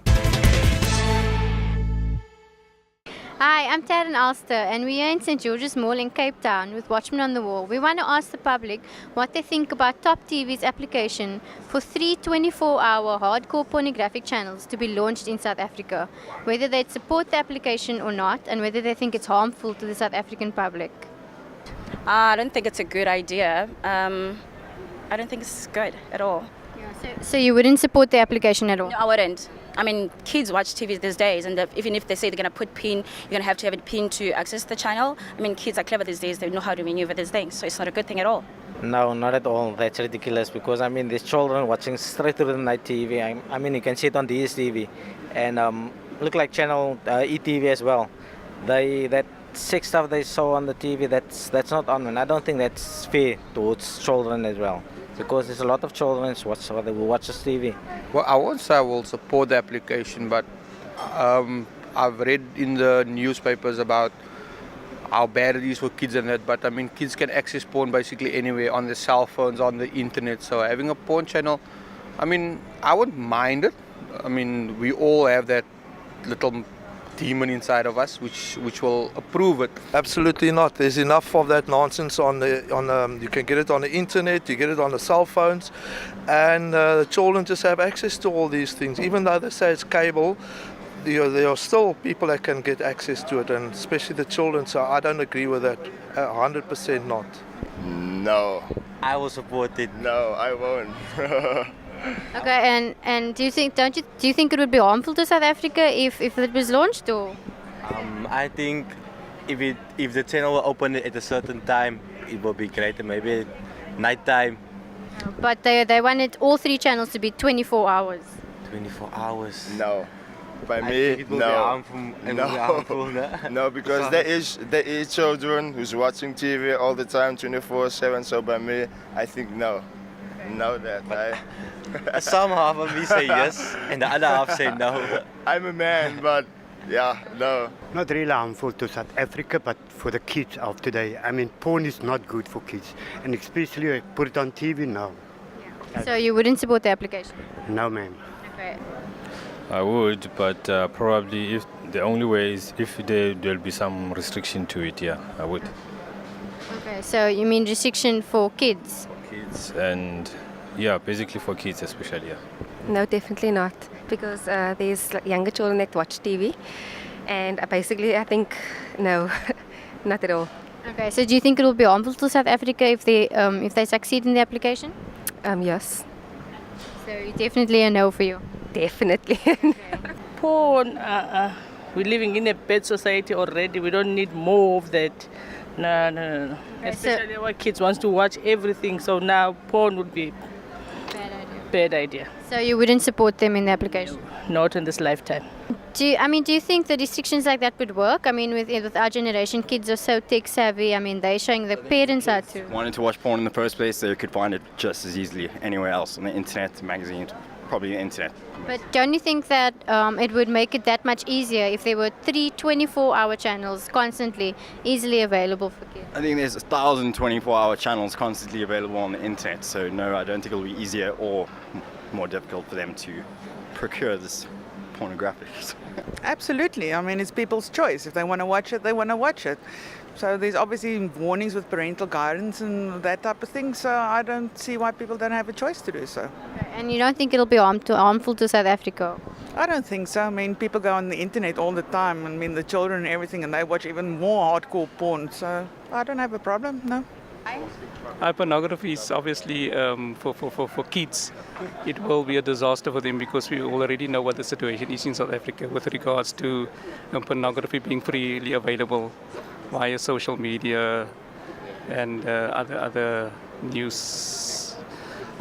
Speaker 7: Hi, I'm Taryn Alster, and we are in St. George's Mall in Cape Town with Watchmen on the Wall. We want to ask the public what they think about Top TV's application for 3 24-hour hardcore pornographic channels to be launched in South Africa, whether they'd support the application or not, and whether they think it's harmful to the South African public.
Speaker 8: I don't think it's a good idea. I don't think it's good at all.
Speaker 7: So you wouldn't support the application at all?
Speaker 8: No, I wouldn't. I mean, kids watch TV these days, and even if they say they're going to put PIN, you're going to have a PIN to access the channel. I mean, kids are clever these days. They know how to maneuver these things, so it's not a good thing at all.
Speaker 9: No, not at all. That's ridiculous because, I mean, there's children watching straight through the night TV. I mean, you can see it on DSTV. And look like channel ETV as well. That sex stuff they saw on the TV, that's not on. And I don't think that's fair towards children as well, because there's a lot of children who watch this TV.
Speaker 10: Well, I won't say I will support the application, but I've read in the newspapers about how bad it is for kids and that, but I mean, kids can access porn basically anywhere on their cell phones, on the internet, so having a porn channel, I mean, I wouldn't mind it. I mean, we all have that little demon inside of us which will approve it.
Speaker 11: Absolutely not. There's enough of that nonsense you can get it on the internet, you get it on the cell phones, and the children just have access to all these things. Even though they say it's cable, there are still people that can get access to it, and especially the children. So I don't agree with that. 100% not.
Speaker 12: No.
Speaker 9: I will support it.
Speaker 12: No, I won't.
Speaker 7: Okay, and do you think it would be harmful to South Africa if it was launched, or?
Speaker 9: I think if the channel will open it at a certain time, it will be great. Maybe night time.
Speaker 7: But they wanted all 3 channels to be 24 hours.
Speaker 9: 24 hours.
Speaker 12: No. By
Speaker 9: I
Speaker 12: me,
Speaker 9: think it will
Speaker 12: no.
Speaker 9: Be harmful,
Speaker 12: No. No, because there is children who's watching TV all the time, 24/7. So by me, I think no. No, that
Speaker 9: some half of me say yes, and the other half say no.
Speaker 12: I'm a man, but yeah, no.
Speaker 13: Not really harmful to South Africa, but for the kids of today. I mean, porn is not good for kids, and especially put it on TV now.
Speaker 7: So you wouldn't support the application?
Speaker 13: No, ma'am.
Speaker 7: Okay.
Speaker 14: I would, but probably if the only way is if there'll be some restriction to it. Yeah, I would.
Speaker 7: Okay, so you mean restriction for kids?
Speaker 14: Kids and yeah, basically for kids especially. Yeah.
Speaker 15: No, definitely not, because there's younger children that watch TV, and basically I think no, not at all.
Speaker 7: Okay, so do you think it will be harmful to South Africa if they succeed in the application?
Speaker 15: Yes.
Speaker 7: So definitely a no for you.
Speaker 15: Definitely.
Speaker 16: Porn, we're living in a bad society already. We don't need more of that. No. Okay, especially our kids want to watch everything, so now porn would be bad idea.
Speaker 7: So you wouldn't support them in the application?
Speaker 16: Not in this lifetime.
Speaker 7: Do you think the restrictions like that would work? I mean, with our generation, kids are so tech savvy. I mean, they're showing their parents how to.
Speaker 17: Wanted to watch porn in the first place, they could find it just as easily anywhere else, on the internet, magazines, probably the internet.
Speaker 7: But don't you think that it would make it that much easier if there were 3 24-hour channels constantly easily available for kids?
Speaker 17: I think there's 1,000 24-hour channels constantly available on the internet, so no, I don't think it'll be easier or more difficult for them to procure this pornographic.
Speaker 18: Absolutely. I mean, it's people's choice. If they want to watch it, they want to watch it. So there's obviously warnings with parental guidance and that type of thing, so I don't see why people don't have a choice to do so.
Speaker 7: Okay. And you don't think it'll be harmful to South Africa?
Speaker 18: I don't think so. I mean, people go on the internet all the time. I mean, the children and everything, and they watch even more hardcore porn, so I don't have a problem, no.
Speaker 19: Pornography is obviously for kids. It will be a disaster for them because we already know what the situation is in South Africa with regards to pornography being freely available via social media and other news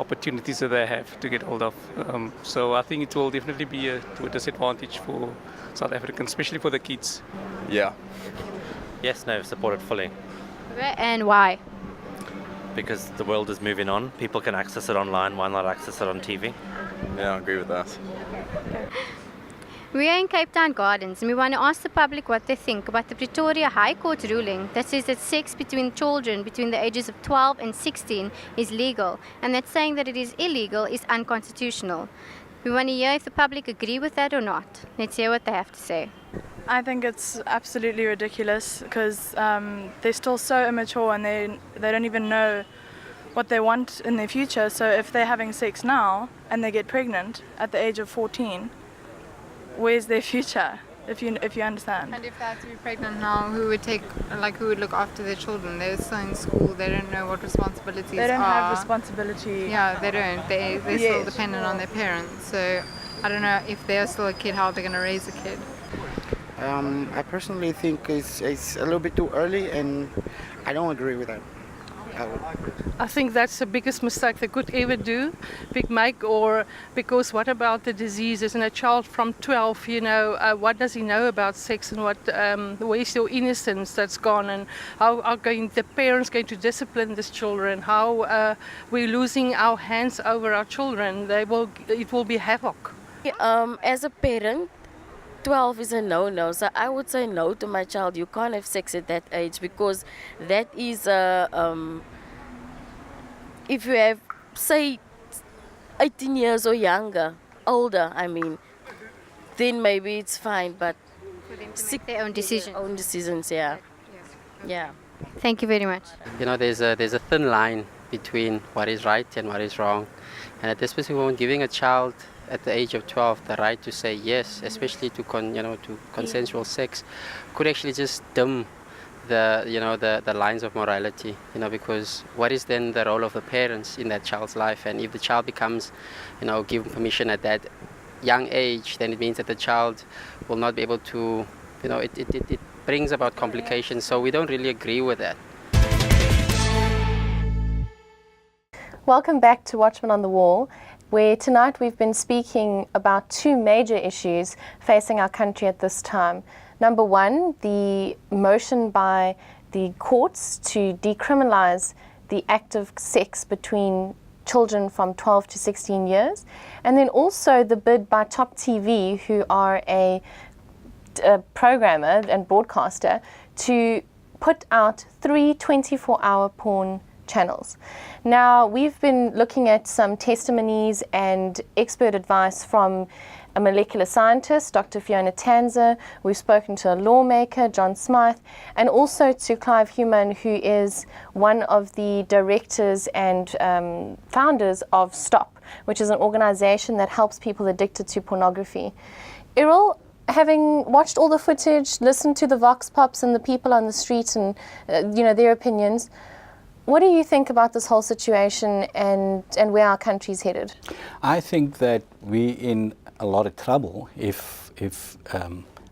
Speaker 19: opportunities that they have to get hold of. So I think it will definitely be to a disadvantage for South Africans, especially for the kids.
Speaker 12: Yeah.
Speaker 20: Yes, no, support it fully.
Speaker 7: Okay, and why?
Speaker 20: Because the world is moving on. People can access it online. Why not access it on TV?
Speaker 12: Yeah, I agree with that.
Speaker 7: We are in Cape Town Gardens and we want to ask the public what they think about the Pretoria High Court ruling that says that sex between children between the ages of 12 and 16 is legal, and that saying that it is illegal is unconstitutional. We want to hear if the public agree with that or not. Let's hear what they have to say.
Speaker 21: I think it's absolutely ridiculous because they're still so immature and they don't even know what they want in their future. So if they're having sex now and they get pregnant at the age of 14, where's their future? If you understand.
Speaker 22: And if they have to be pregnant now, who would look after their children? They're still in school. They don't know what responsibilities are.
Speaker 21: They don't have responsibility.
Speaker 22: Yeah, they don't. They're still dependent on their parents. So I don't know if they're still a kid, how they're going to raise a kid.
Speaker 23: I personally think it's a little bit too early, and I don't agree with that.
Speaker 24: I think that's the biggest mistake they could ever do, because what about the diseases? And a child from 12, what does he know about sex, and where's your innocence that's gone, and how are the parents going to discipline these children? How we're losing our hands over our children? It will be havoc.
Speaker 25: As a parent, 12 is a no-no, so I would say no to my child. You can't have sex at that age, because that is if you have, say, 18 years or older, then maybe it's fine, but
Speaker 7: For them to make their own decisions.
Speaker 25: Own decisions, yeah.
Speaker 7: Thank you very much.
Speaker 26: There's a thin line between what is right and what is wrong, and at this specific moment, giving a child at the age of 12 the right to say yes, especially to consensual sex, could actually just dim the lines of morality, because what is then the role of the parents in that child's life? And if the child becomes, given permission at that young age, then it means that the child will not be able to, it brings about complications. So we don't really agree with that.
Speaker 2: Welcome back to Watchmen on the Wall, where tonight we've been speaking about two major issues facing our country at this time. Number one, the motion by the courts to decriminalize the act of sex between children from 12 to 16 years. And then also the bid by Top TV, who are a programmer and broadcaster, to put out 3 24-hour porn channels. Now, we've been looking at some testimonies and expert advice from a molecular scientist, Dr. Fiona Tanzer. We've spoken to a lawmaker, John Smythe, and also to Clive Human, who is one of the directors and founders of STOP, which is an organization that helps people addicted to pornography. Errol, having watched all the footage, listened to the vox pops and the people on the street and their opinions, what do you think about this whole situation and where our country's headed?
Speaker 1: I think that we're in a lot of trouble if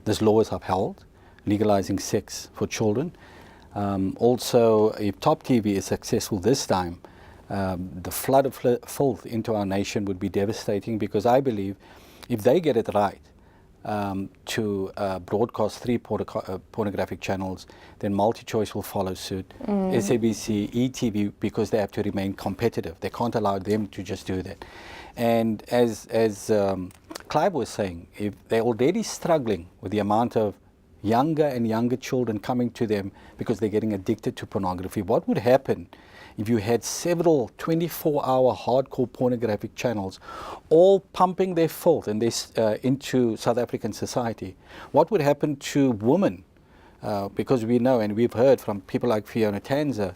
Speaker 1: this law is upheld, legalizing sex for children. Also, if Top TV is successful this time, the flood of filth into our nation would be devastating, because I believe if they get it right, to broadcast 3 pornographic channels, then MultiChoice will follow suit. SABC, ETV, because they have to remain competitive. They can't allow them to just do that. And as Clive was saying, if they're already struggling with the amount of younger and younger children coming to them because they're getting addicted to pornography, what would happen if you had several 24-hour hardcore pornographic channels all pumping their filth and this into South African society? What would happen to women? Because we know and we've heard from people like Fiona Tanzer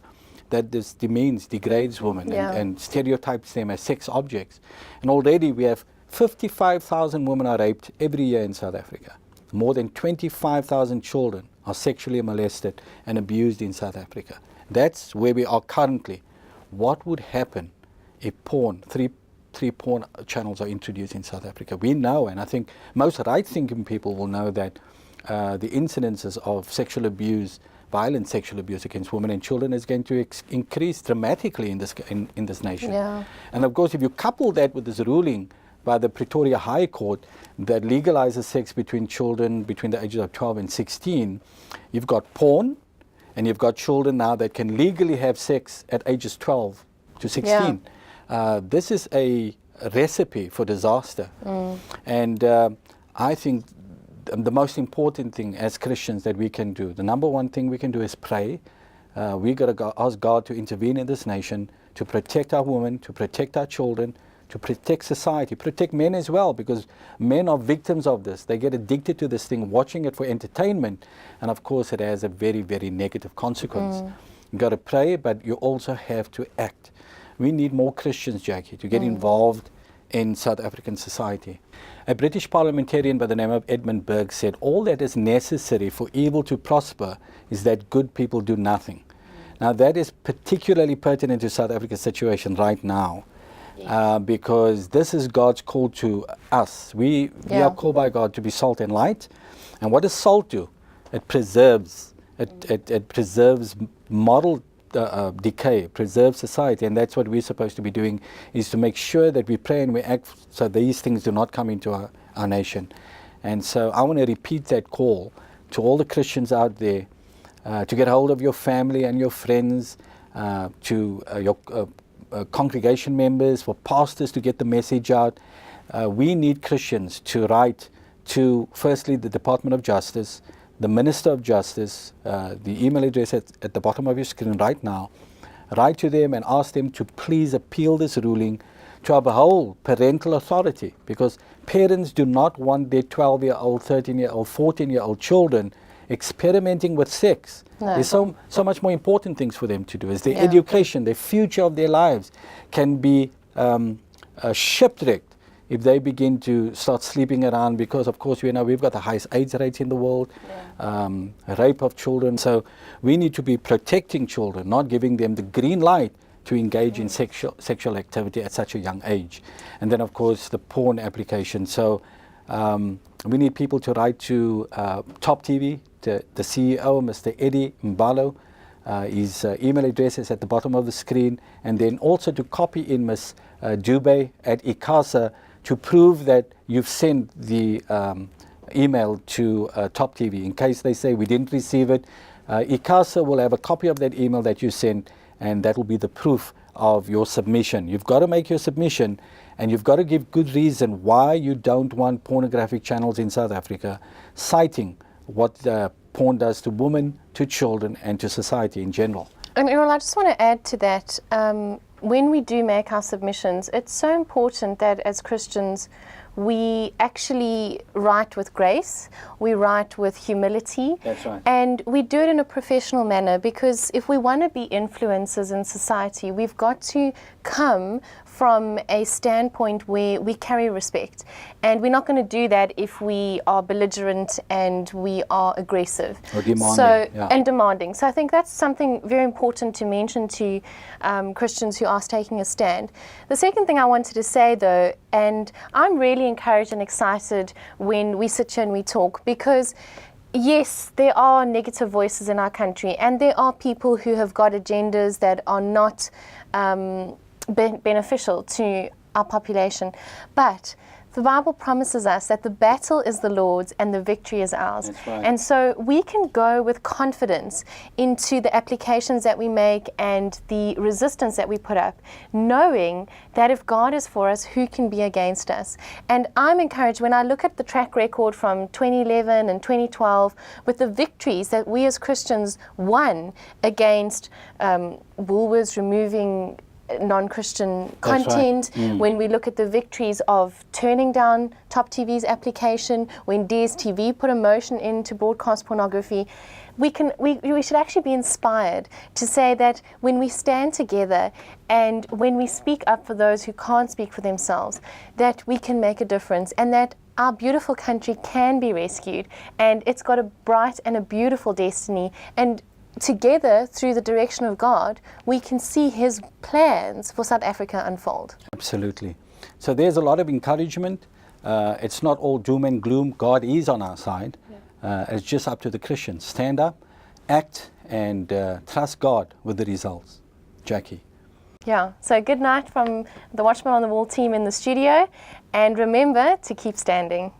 Speaker 1: that this demeans, degrades women and stereotypes them as sex objects. And already we have 55,000 women are raped every year in South Africa. More than 25,000 children are sexually molested and abused in South Africa. That's where we are currently. What would happen if three porn channels are introduced in South Africa? We know, and I think most right-thinking people will know, that the incidences of sexual abuse, violent sexual abuse against women and children is going to increase dramatically in this nation.
Speaker 2: Yeah.
Speaker 1: And of course, if you couple that with this ruling by the Pretoria High Court that legalizes sex between children between the ages of 12 and 16, you've got porn, and you've got children now that can legally have sex at ages 12 to 16. Yeah. This is a recipe for disaster. And I think the most important thing as Christians that we can do, the number one thing we can do is pray. We got to ask God to intervene in this nation, to protect our women, to protect our children, to protect society, protect men as well, because men are victims of this. They get addicted to this thing, watching it for entertainment, and of course it has a very, very negative consequence. You've got to pray, but you also have to act. We need more Christians, Jackie, to get involved in South African society. A British parliamentarian by the name of Edmund Burke said, all that is necessary for evil to prosper is that good people do nothing. Now that is particularly pertinent to South Africa's situation right now, because this is God's call to us. We are called by God to be salt and light. And what does salt do? It preserves. It preserves moral decay, preserves society, and that's what we're supposed to be doing, is to make sure that we pray and we act so these things do not come into our nation. And so I want to repeat that call to all the Christians out there to get hold of your family and your friends, to your congregation members, for pastors to get the message out. We need Christians to write to, firstly, the Department of Justice, the Minister of Justice, the email address at the bottom of your screen right now. Write to them and ask them to please appeal this ruling to uphold parental authority, because parents do not want their 12-year-old, 13-year-old, 14-year-old children experimenting with sex. There's so much more important things for them to do. Is their education, the future of their lives can be shipwrecked if they begin to start sleeping around, because of course we've got the highest AIDS rates in the world, rape of children. So we need to be protecting children, not giving them the green light to engage in sexual activity at such a young age. And then of course the porn application. So we need people to write to Top TV, the CEO, Mr. Eddie Mbalo. His email address is at the bottom of the screen, and then also to copy in Ms. Dubé at ICASA to prove that you've sent the email to Top TV. In case they say we didn't receive it, ICASA will have a copy of that email that you sent, and that will be the proof of your submission. You've got to make your submission, and you've got to give good reason why you don't want pornographic channels in South Africa, citing what porn does to women, to children, and to society in general.
Speaker 2: And Errol, I just want to add to that. When we do make our submissions, it's so important that as Christians we actually write with grace, we write with humility.
Speaker 1: That's right.
Speaker 2: And we do it in a professional manner, because if we want to be influencers in society, we've got to come from a standpoint where we carry respect. And we're not going to do that if we are belligerent and we are aggressive.
Speaker 1: Or demanding.
Speaker 2: And demanding. So I think that's something very important to mention to Christians who are taking a stand. The second thing I wanted to say though, and I'm really encouraged and excited when we sit here and we talk, because yes, there are negative voices in our country, and there are people who have got agendas that are not beneficial to our population. But the Bible promises us that the battle is the Lord's and the victory is ours.
Speaker 1: That's right.
Speaker 2: And so we can go with confidence into the applications that we make and the resistance that we put up, knowing that if God is for us, who can be against us? And I'm encouraged when I look at the track record from 2011 and 2012 with the victories that we as Christians won against Woolworths removing non-Christian content, when we look at the victories of turning down Top TV's application, when DSTV put a motion in to broadcast pornography, we should actually be inspired to say that when we stand together and when we speak up for those who can't speak for themselves, that we can make a difference, and that our beautiful country can be rescued, and it's got a bright and a beautiful destiny. And together, through the direction of God, we can see His plans for South Africa unfold.
Speaker 1: Absolutely. So there's a lot of encouragement. It's not all doom and gloom. God is on our side. It's just up to the Christians. Stand up, act, and trust God with the results. Jackie.
Speaker 2: Yeah, so good night from the Watchmen on the Wall team in the studio, and remember to keep standing.